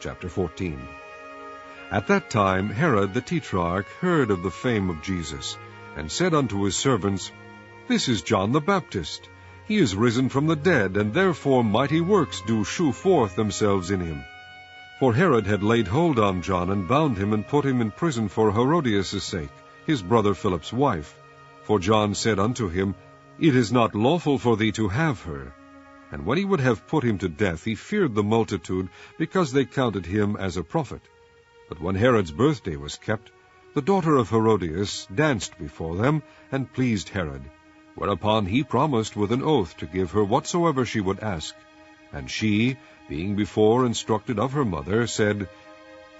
Chapter 14. At that time Herod the Tetrarch heard of the fame of Jesus, and said unto his servants, This is John the Baptist. He is risen from the dead, and therefore mighty works do shew forth themselves in him. For Herod had laid hold on John, and bound him, and put him in prison for Herodias' sake, his brother Philip's wife. For John said unto him, It is not lawful for thee to have her. And when he would have put him to death, he feared the multitude, because they counted him as a prophet. But when Herod's birthday was kept, the daughter of Herodias danced before them, and pleased Herod. Whereupon he promised with an oath to give her whatsoever she would ask. And she, being before instructed of her mother, said,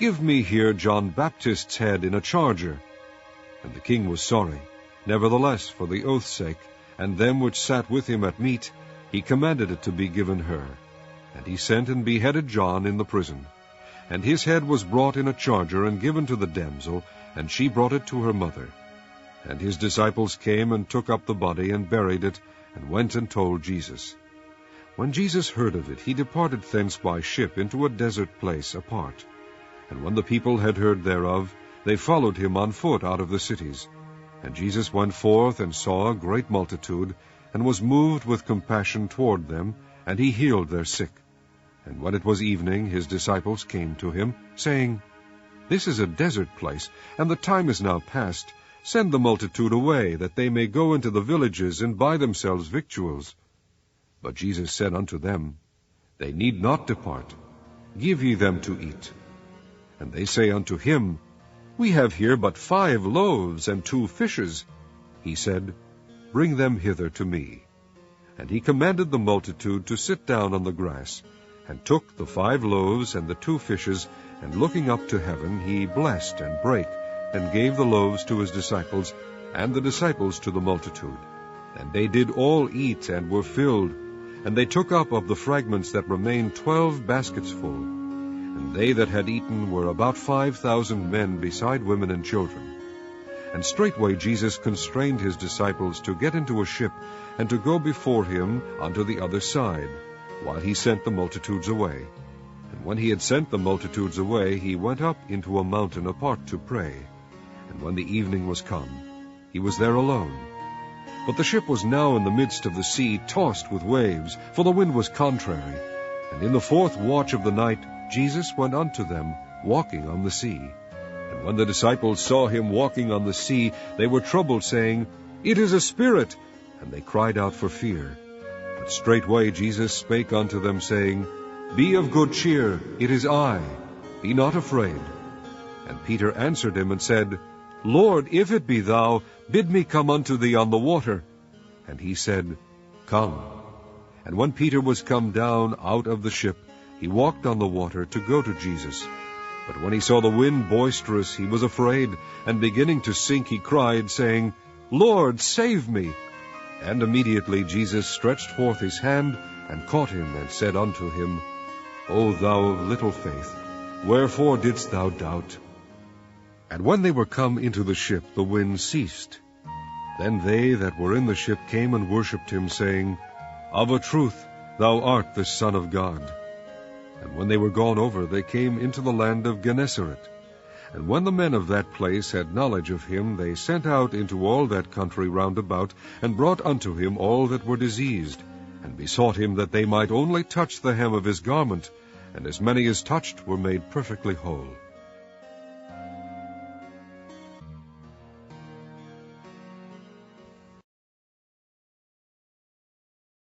Give me here John Baptist's head in a charger. And the king was sorry. Nevertheless, for the oath's sake, and them which sat with him at meat, he commanded it to be given her. And he sent and beheaded John in the prison. And his head was brought in a charger, and given to the damsel, and she brought it to her mother. And his disciples came and took up the body, and buried it, and went and told Jesus. When Jesus heard of it, he departed thence by ship into a desert place apart. And when the people had heard thereof, they followed him on foot out of the cities. And Jesus went forth, and saw a great multitude, and was moved with compassion toward them, and he healed their sick. And when it was evening, his disciples came to him, saying, This is a desert place, and the time is now past. Send the multitude away, that they may go into the villages, and buy themselves victuals. But Jesus said unto them, They need not depart. Give ye them to eat. And they say unto him, We have here but 5 loaves and 2 fishes. He said, Bring them hither to me. And he commanded the multitude to sit down on the grass, and took the 5 loaves and the 2 fishes, and looking up to heaven, he blessed and brake, and gave the loaves to his disciples, and the disciples to the multitude. And they did all eat, and were filled. And they took up of the fragments that remained 12 baskets full. And they that had eaten were about 5,000 men, beside women and children. And straightway Jesus constrained his disciples to get into a ship, and to go before him unto the other side, while he sent the multitudes away. And when he had sent the multitudes away, he went up into a mountain apart to pray. And when the evening was come, he was there alone. But the ship was now in the midst of the sea, tossed with waves, for the wind was contrary. And in the 4th watch of the night Jesus went unto them, walking on the sea. And when the disciples saw him walking on the sea, they were troubled, saying, It is a spirit! And they cried out for fear. But straightway Jesus spake unto them, saying, Be of good cheer, it is I. Be not afraid. And Peter answered him and said, Lord, if it be thou, bid me come unto thee on the water. And he said, Come. And when Peter was come down out of the ship, he walked on the water to go to Jesus. But when he saw the wind boisterous, he was afraid, and beginning to sink, he cried, saying, Lord, save me. And immediately Jesus stretched forth his hand, and caught him, and said unto him, O thou of little faith, wherefore didst thou doubt? And when they were come into the ship, the wind ceased. Then they that were in the ship came and worshipped him, saying, Of a truth thou art the Son of God. And when they were gone over, they came into the land of Gennesaret. And when the men of that place had knowledge of him, they sent out into all that country round about, and brought unto him all that were diseased, and besought him that they might only touch the hem of his garment, and as many as touched were made perfectly whole.